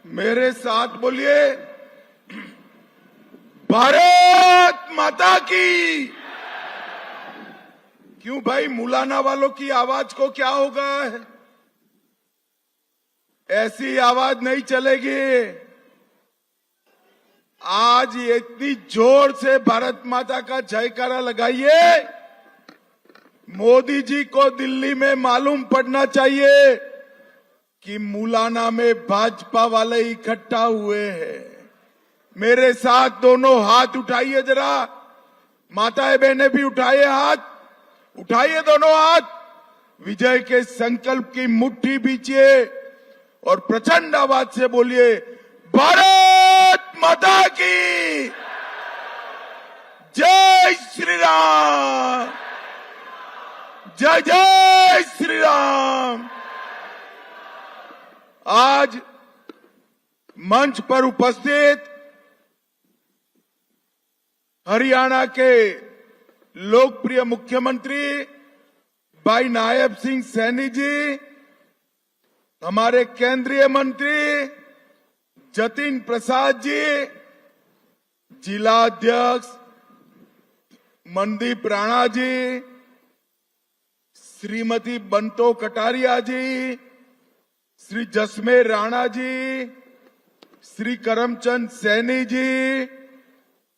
मेरे साथ बोलिए, भारत माता की। क्यों भाई, मुलाना वालों की आवाज को क्या होगा? ऐसी आवाज नहीं चलेगी। आज इतनी जोर से भारत माता का जयकारा लगाइए, मोदी जी को दिल्ली में मालूम पड़ना चाहिए कि मुलाना में भाजपा वाले इकट्ठा हुए हैं। मेरे साथ दोनों हाथ उठाइए जरा, माताएं बहनें भी उठाइए हाथ, उठाइए दोनों हाथ, विजय के संकल्प की मुट्ठी बीचिए और प्रचंड आवाज से बोलिए, भारत माता की जय श्री राम, जय जय श्री राम। आज मंच पर उपस्थित हरियाणा के लोकप्रिय मुख्यमंत्री भाई नायब सिंह सैनी जी, हमारे केंद्रीय मंत्री जतिन प्रसाद जी, जिलाध्यक्ष मनदीप राणा जी, श्रीमती बंतो कटारिया जी, श्री जसमेर राणा जी, श्री करमचंद सैनी जी,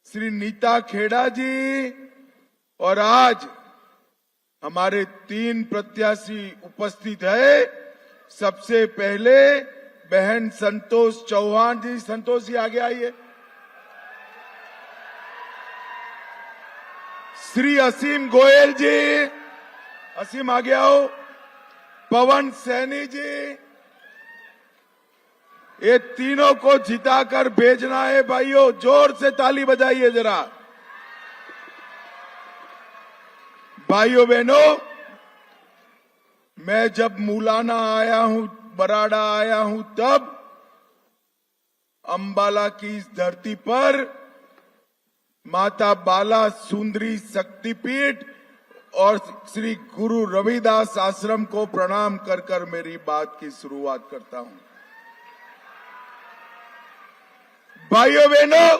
श्री नीता खेड़ा जी और आज हमारे 3 प्रत्याशी उपस्थित है। सबसे पहले बहन संतोष चौहान जी, संतोष जी आगे आइए। श्री असीम गोयल जी, असीम आगे आओ। पवन सैनी जी, ये तीनों को जिताकर भेजना है भाइयों, जोर से ताली बजाइए जरा। भाइयों बहनों, मैं जब मुलाना आया हूं, बराड़ा आया हूं, तब अंबाला की इस धरती पर माता बाला सुंदरी शक्तिपीठ और श्री गुरु रविदास आश्रम को प्रणाम कर कर मेरी बात की शुरुआत करता हूं। भाइयों बहनों,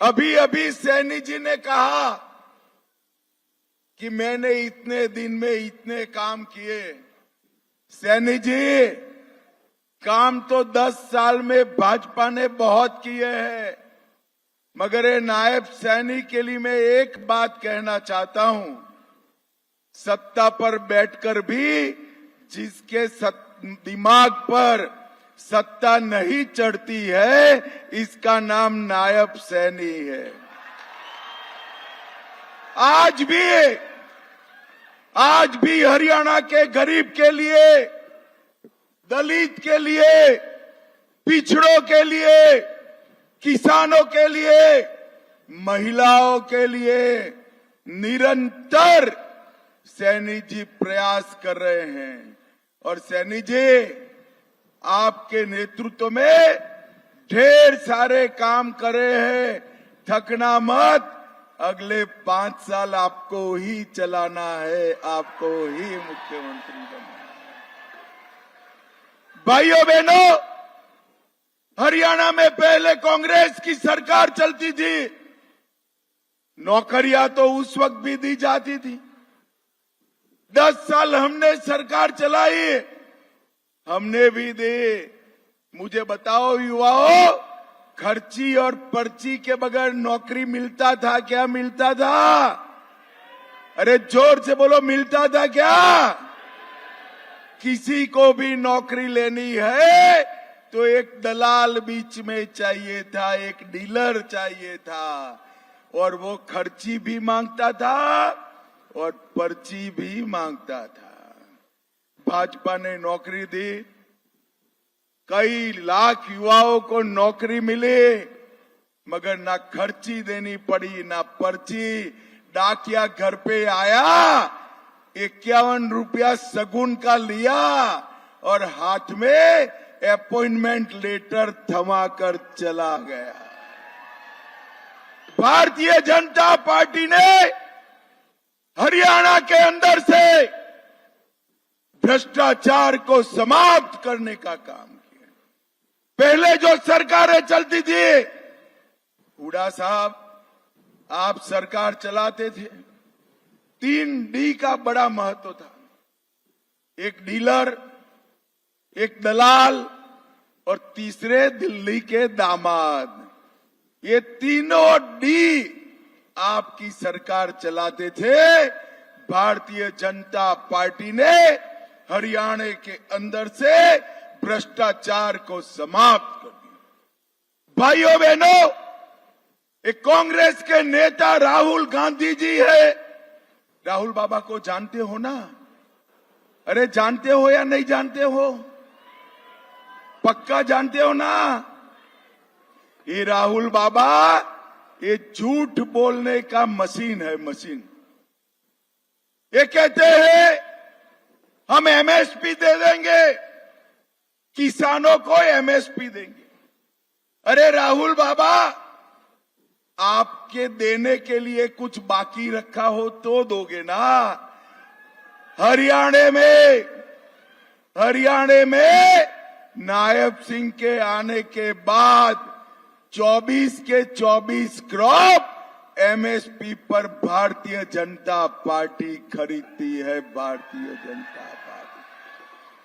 अभी अभी सैनी जी ने कहा कि मैंने इतने दिन में इतने काम किए। सैनी जी, काम तो 10 साल में भाजपा ने बहुत किए हैं, मगर ये नायब सैनी के लिए मैं एक बात कहना चाहता हूं, सत्ता पर बैठकर भी जिसके दिमाग पर सत्ता नहीं चढ़ती है, इसका नाम नायब सैनी है। आज भी हरियाणा के गरीब के लिए, दलित के लिए, पिछड़ों के लिए, किसानों के लिए, महिलाओं के लिए निरंतर सैनी जी प्रयास कर रहे हैं। और सैनी जी, आपके नेतृत्व में ढेर सारे काम करे हैं, थकना मत। अगले 5 साल आपको ही चलाना है, आपको ही मुख्यमंत्री बनना है। भाइयों बहनों, हरियाणा में पहले कांग्रेस की सरकार चलती थी, नौकरियां तो उस वक्त भी दी जाती थी। 10 साल हमने सरकार चलाई, हमने भी दी। मुझे बताओ युवाओं, खर्ची और पर्ची के बगैर नौकरी मिलता था क्या? मिलता था? अरे जोर से बोलो, मिलता था क्या? किसी को भी नौकरी लेनी है तो एक दलाल बीच में चाहिए था, एक डीलर चाहिए था, और वो खर्ची भी मांगता था और पर्ची भी मांगता था। भाजपा ने नौकरी दी, कई लाख युवाओं को नौकरी मिली, मगर ना खर्ची देनी पड़ी ना पर्ची। डाकिया घर पे आया, 51 रुपया सगुन का लिया और हाथ में अपॉइंटमेंट लेटर थमा कर चला गया। भारतीय जनता पार्टी ने हरियाणा के अंदर से भ्रष्टाचार को समाप्त करने का काम किया। पहले जो सरकारें चलती थी, हुड्डा साहब आप सरकार चलाते थे, 3D का बड़ा महत्व था। एक डीलर, एक दलाल और तीसरे दिल्ली के दामाद। ये तीनों डी आपकी सरकार चलाते थे। भारतीय जनता पार्टी ने हरियाणा के अंदर से भ्रष्टाचार को समाप्त कर दिया। भाइयों बहनों, एक कांग्रेस के नेता राहुल गांधी जी है। राहुल बाबा को जानते हो ना? अरे जानते हो या नहीं जानते हो? पक्का जानते हो ना? ये राहुल बाबा ये झूठ बोलने का मशीन है, मशीन। ये कहते हैं हम एमएसपी दे देंगे, किसानों को एमएसपी देंगे। अरे राहुल बाबा, आपके देने के लिए कुछ बाकी रखा हो तो दोगे ना? हरियाणा में नायब सिंह के आने के बाद 24 के 24 क्रॉप एमएसपी पर भारतीय जनता पार्टी खरीदती है। भारतीय जनता पार्टी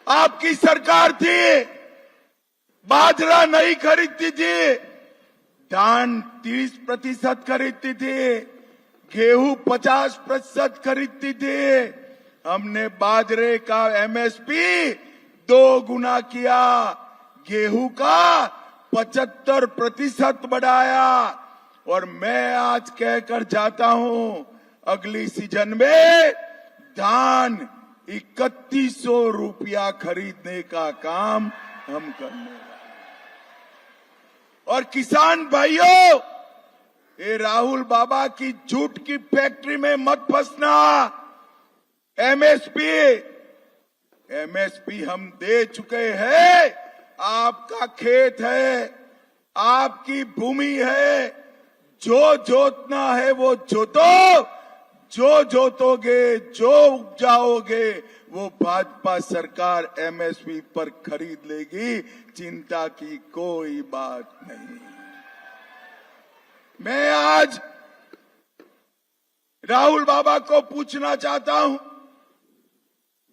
आपकी सरकार थी, बाजरा नहीं खरीदती थी, धान 30% खरीदती थी, गेहूं 50% खरीदती थी। हमने बाजरे का एमएसपी 2 गुना किया, गेहूं का 75% बढ़ाया। और मैं आज कहकर जाता हूं, अगली सीजन में धान 3100 रुपया खरीदने का काम हम करने वाले। और किसान भाइयों, ये राहुल बाबा की झूठ की फैक्ट्री में मत फंसना। एमएसपी हम दे चुके हैं। आपका खेत है, आपकी भूमि है, जो जोतना है वो जोतो। जो जोतोगे, जो उपजाओगे, वो भाजपा सरकार एमएसपी पर खरीद लेगी। चिंता की कोई बात नहीं। मैं आज राहुल बाबा को पूछना चाहता हूं,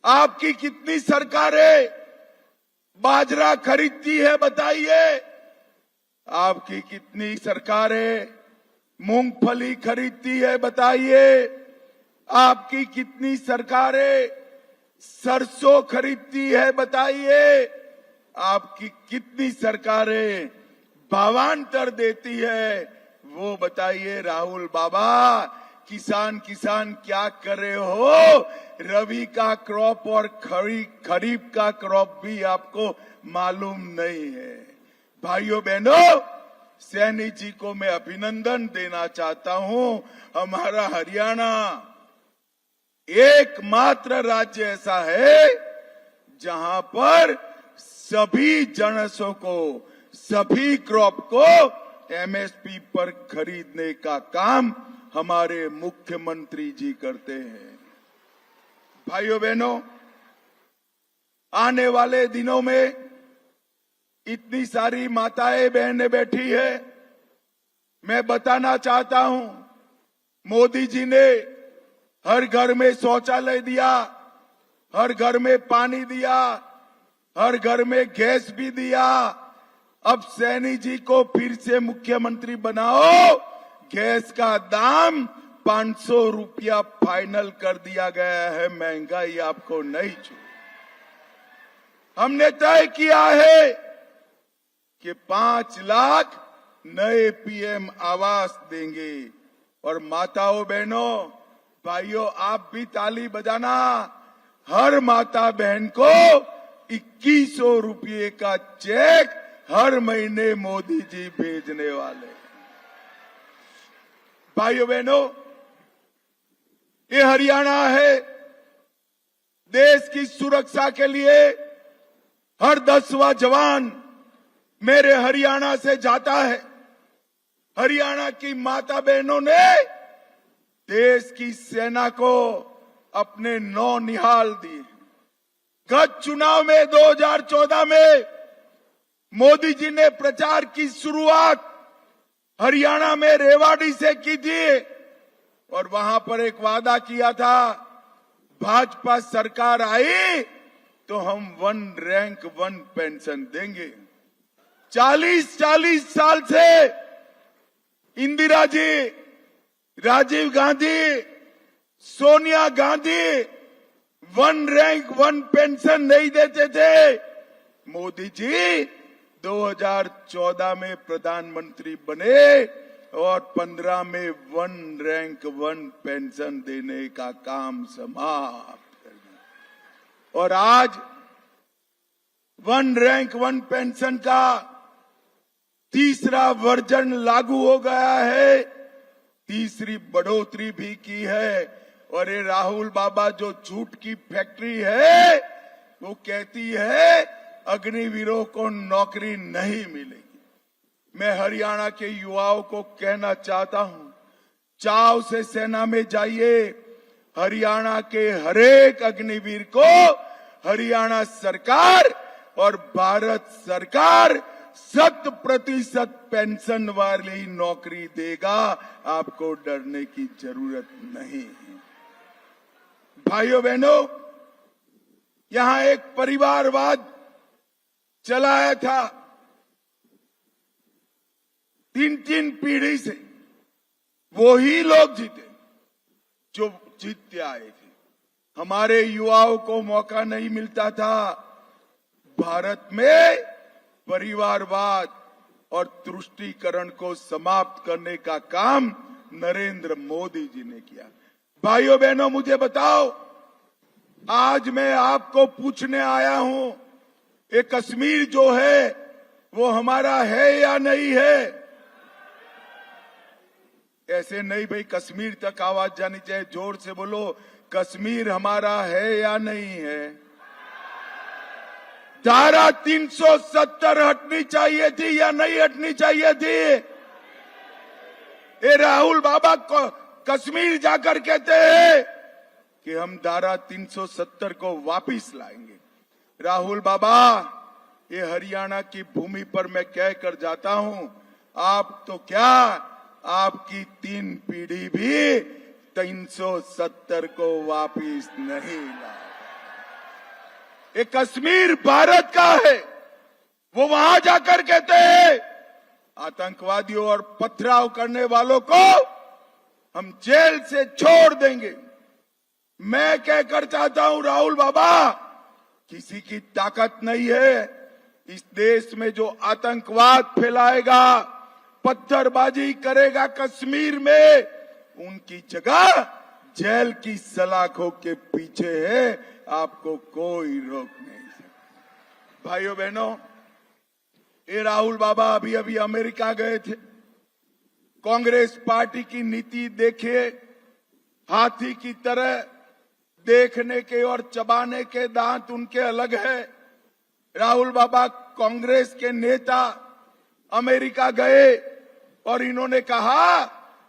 आपकी कितनी सरकारें बाजरा खरीदती है बताइए? आपकी कितनी सरकारें मूंगफली खरीदती है बताइए? आपकी कितनी सरकारें सरसों खरीदती है बताइए? आपकी कितनी सरकारें भावांतर देती है वो बताइए? राहुल बाबा, किसान क्या कर रहे हो? रबी का क्रॉप और खरीफ का क्रॉप भी आपको मालूम नहीं है। भाइयों बहनों, सैनी जी को मैं अभिनंदन देना चाहता हूं। हमारा हरियाणा एकमात्र राज्य ऐसा है जहां पर सभी जनसों को, सभी क्रॉप को एमएसपी पर खरीदने का काम हमारे मुख्यमंत्री जी करते हैं। भाइयों बहनों, आने वाले दिनों में इतनी सारी माताएं बहनें बैठी है, मैं बताना चाहता हूं, मोदी जी ने हर घर में शौचालय दिया, हर घर में पानी दिया, हर घर में गैस भी दिया। अब सैनी जी को फिर से मुख्यमंत्री बनाओ, गैस का दाम 500 रुपया फाइनल कर दिया गया है। महंगाई आपको नहीं छू। हमने तय किया है कि 5 लाख नए पीएम आवास देंगे। और माताओं बहनों भाइयों, आप भी ताली बजाना। हर माता बहन को 2100 रुपये का चेक हर महीने मोदी जी भेजने वाले। भाइयों बहनों, ये हरियाणा है, देश की सुरक्षा के लिए हर 10वां जवान मेरे हरियाणा से जाता है। हरियाणा की माता बहनों ने देश की सेना को अपने नौ निहाल दिए। गत चुनाव में 2014 में मोदी जी ने प्रचार की शुरुआत हरियाणा में रेवाड़ी से की थी और वहां पर एक वादा किया था, भाजपा सरकार आई तो हम 1 रैंक 1 पेंशन देंगे। 40 साल से इंदिरा जी, राजीव गांधी, सोनिया गांधी 1 रैंक 1 पेंशन नहीं देते थे। मोदी जी 2014 में प्रधानमंत्री बने और 15 में 1 रैंक 1 पेंशन देने का काम समाप्त कर दिया। और आज 1 रैंक 1 पेंशन का तीसरा वर्जन लागू हो गया है, तीसरी बढ़ोतरी भी की है। और ये राहुल बाबा जो झूठ की फैक्ट्री है, वो कहती है अग्निवीरों को नौकरी नहीं मिलेगी। मैं हरियाणा के युवाओं को कहना चाहता हूं, चाव से सेना में जाइए। हरियाणा के हरेक अग्निवीर को हरियाणा सरकार और भारत सरकार 100% पेंशन वाली नौकरी देगा। आपको डरने की जरूरत नहीं है। भाइयों बहनों, यहां एक परिवारवाद चलाया था 3 पीढ़ी से। वो ही लोग जीते जो जीतते आए थे। हमारे युवाओं को मौका नहीं मिलता था। भारत में परिवारवाद और तुष्टीकरण को समाप्त करने का काम नरेंद्र मोदी जी ने किया। भाइयों बहनों, मुझे बताओ, आज मैं आपको पूछने आया हूं, ये कश्मीर जो है वो हमारा है या नहीं है? ऐसे नहीं भाई, कश्मीर तक आवाज जानी चाहिए। जोर से बोलो, कश्मीर हमारा है या नहीं है? धारा 370 हटनी चाहिए थी या नहीं हटनी चाहिए थी? ये राहुल बाबा को कश्मीर जाकर कहते हैं कि हम धारा 370 को वापिस लाएंगे। राहुल बाबा, ये हरियाणा की भूमि पर मैं कहकर जाता हूं, आप तो क्या, आपकी 3 पीढ़ी भी 370 को वापिस नहीं ला। ये कश्मीर भारत का है। वो वहां जाकर कहते हैं आतंकवादियों और पथराव करने वालों को हम जेल से छोड़ देंगे। मैं कहकर चाहता हूं, राहुल बाबा, किसी की ताकत नहीं है इस देश में जो आतंकवाद फैलाएगा, पत्थरबाजी करेगा कश्मीर में, उनकी जगह जेल की सलाखों के पीछे है। आपको कोई रोक नहीं सकता। भाइयों बहनों, ये राहुल बाबा अभी अभी अमेरिका गए थे। कांग्रेस पार्टी की नीति देखिए, हाथी की तरह देखने के और चबाने के दांत उनके अलग है। राहुल बाबा कांग्रेस के नेता अमेरिका गए और इन्होंने कहा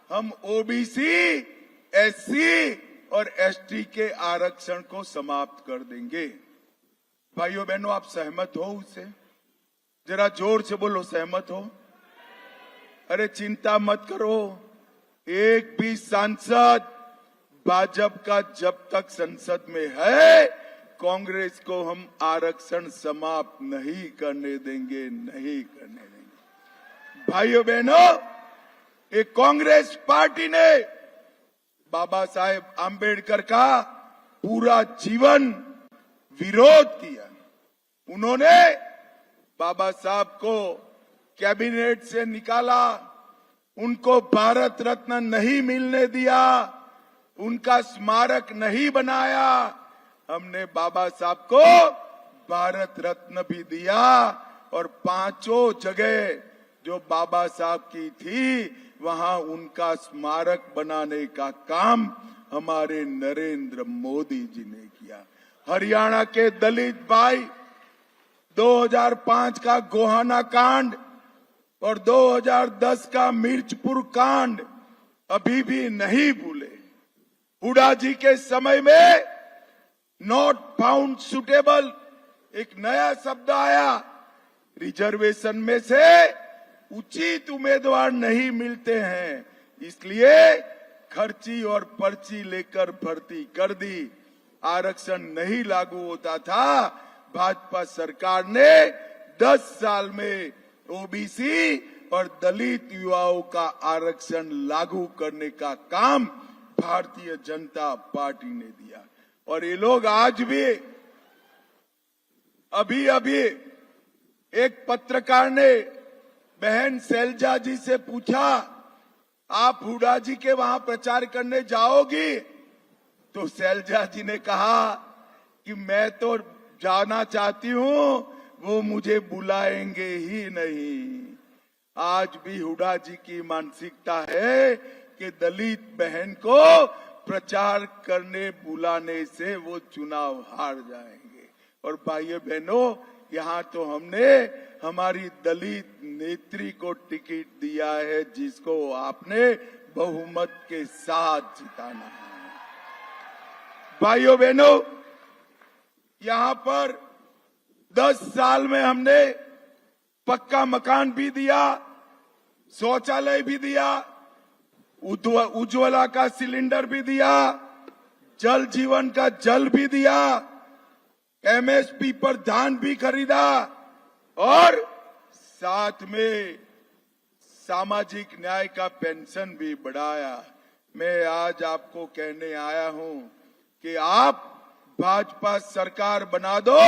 हम ओबीसी, एससी और एसटी के आरक्षण को समाप्त कर देंगे। भाइयों बहनों, आप सहमत हो उससे? जरा जोर से बोलो, सहमत हो? अरे चिंता मत करो, एक भी सांसद भाजपा का जब तक संसद में है, कांग्रेस को हम आरक्षण समाप्त नहीं करने देंगे, नहीं करने देंगे। भाइयों बहनों, एक कांग्रेस पार्टी ने बाबा साहेब आंबेडकर का पूरा जीवन विरोध किया। उन्होंने बाबा साहब को कैबिनेट से निकाला, उनको भारत रत्न नहीं मिलने दिया, उनका स्मारक नहीं बनाया। हमने बाबा साहब को भारत रत्न भी दिया और 5 जगह जो बाबा साहब की थी वहां उनका स्मारक बनाने का काम हमारे नरेंद्र मोदी जी ने किया। हरियाणा के दलित भाई 2005 का गोहाना कांड और 2010 का मिर्चपुर कांड अभी भी नहीं भूले। हुडा जी के समय में नॉट फाउंड सुटेबल एक नया शब्द आया। रिजर्वेशन में से उचित उम्मीदवार नहीं मिलते हैं, इसलिए खर्ची और पर्ची लेकर भर्ती कर दी। आरक्षण नहीं लागू होता था, भाजपा सरकार ने 10 साल में ओबीसी और दलित युवाओं का आरक्षण लागू करने का काम भारतीय जनता पार्टी ने दिया। और ये लोग आज भी, अभी एक पत्रकार ने बहन शैलजा जी से पूछा, आप हुड्डा जी के वहां प्रचार करने जाओगी? तो शैलजा जी ने कहा कि मैं तो जाना चाहती हूं, वो मुझे बुलाएंगे ही नहीं। आज भी हुड्डा जी की मानसिकता है कि दलित बहन को प्रचार करने बुलाने से वो चुनाव हार जाएंगे। और भाइयों बहनों, यहाँ तो हमने हमारी दलित नेत्री को टिकट दिया है, जिसको आपने बहुमत के साथ जिताना है। भाइयों बहनों, यहाँ पर 10 साल में हमने पक्का मकान भी दिया, शौचालय भी दिया, उज्ज्वला का सिलेंडर भी दिया, जल जीवन का जल भी दिया, एमएसपी पर धान भी खरीदा और साथ में सामाजिक न्याय का पेंशन भी बढ़ाया। मैं आज आपको कहने आया हूं कि आप भाजपा सरकार बना दो।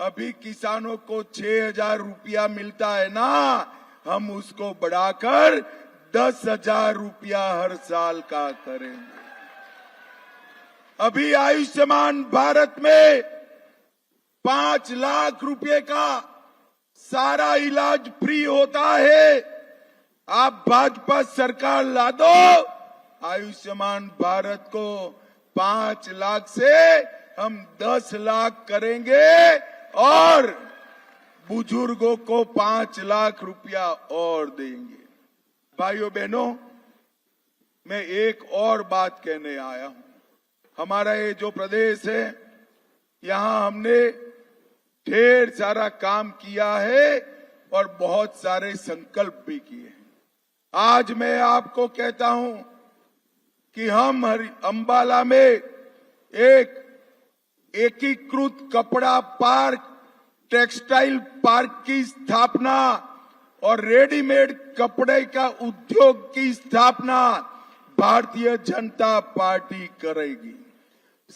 अभी किसानों को 6,000 रुपया मिलता है ना, हम उसको बढ़ाकर 10,000 रुपया हर साल का करेंगे। अभी आयुष्मान भारत में 5 लाख रुपए का सारा इलाज फ्री होता है। आप भाजपा सरकार ला दो, आयुष्मान भारत को 5 लाख से हम 10 लाख करेंगे और बुजुर्गों को 5 लाख रुपया और देंगे। भाइयों बहनों, मैं एक और बात कहने आया हूं। हमारा ये जो प्रदेश है, यहां हमने ढेर सारा काम किया है और बहुत सारे संकल्प भी किए हैं। आज मैं आपको कहता हूं कि हम अंबाला में एक एकीकृत कपड़ा पार्क, टेक्सटाइल पार्क की स्थापना और रेडीमेड कपड़े का उद्योग की स्थापना भारतीय जनता पार्टी करेगी।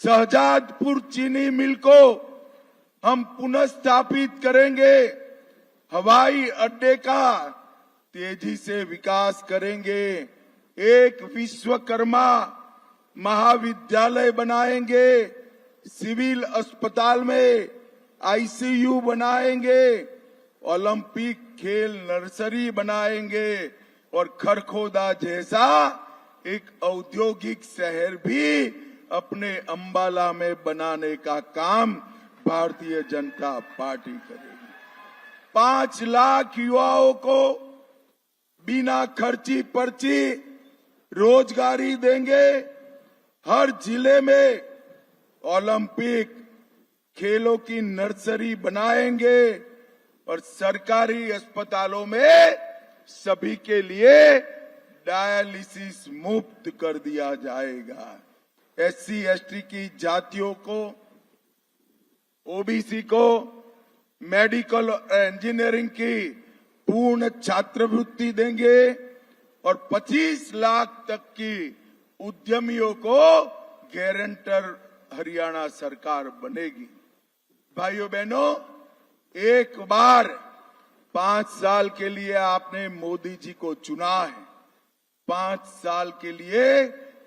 शहजादपुर चीनी मिल को हम पुनः स्थापित करेंगे। हवाई अड्डे का तेजी से विकास करेंगे। एक विश्वकर्मा महाविद्यालय बनाएंगे। सिविल अस्पताल में आईसीयू बनाएंगे। ओलंपिक खेल नर्सरी बनाएंगे और खरखोदा जैसा एक औद्योगिक शहर भी अपने अंबाला में बनाने का काम भारतीय जनता पार्टी करेगी। 5 लाख युवाओं को बिना खर्ची पर्ची रोजगारी देंगे। हर जिले में ओलंपिक खेलों की नर्सरी बनाएंगे और सरकारी अस्पतालों में सभी के लिए डायलिसिस मुफ्त कर दिया जाएगा। एससी एसटी की जातियों को, ओबीसी को मेडिकल और इंजीनियरिंग की पूर्ण छात्रवृत्ति देंगे और 25 लाख तक की उद्यमियों को गारंटर हरियाणा सरकार बनेगी। भाइयों बहनों, एक बार 5 साल के लिए आपने मोदी जी को चुना है। 5 साल के लिए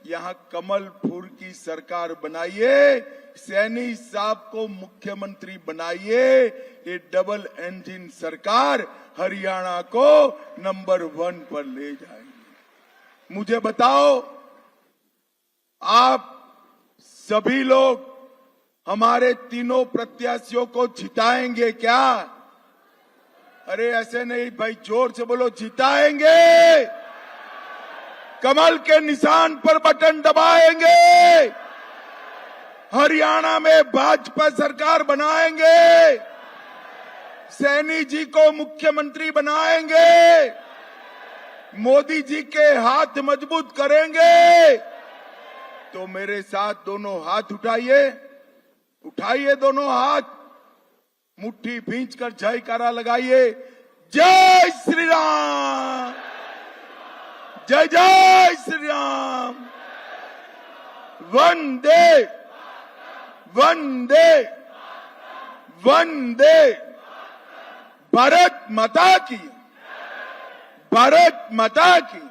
यहाँ कमल फूल की सरकार बनाइए, सैनी साहब को मुख्यमंत्री बनाइए। ये डबल इंजन सरकार हरियाणा को नंबर 1 पर ले जाएगी। मुझे बताओ, आप सभी लोग हमारे तीनों प्रत्याशियों को जिताएंगे क्या? अरे ऐसे नहीं भाई, जोर से बोलो, जिताएंगे। कमल के निशान पर बटन दबाएंगे। हरियाणा में भाजपा सरकार बनाएंगे। सैनी जी को मुख्यमंत्री बनाएंगे, मोदी जी के हाथ मजबूत करेंगे। तो मेरे साथ दोनों हाथ उठाइए, उठाइए दोनों हाथ, मुट्ठी भींचकर जयकारा लगाइए, जय श्री राम, जय जय श्री राम, वंदे वंदे वंदे, भारत माता की, भारत माता की।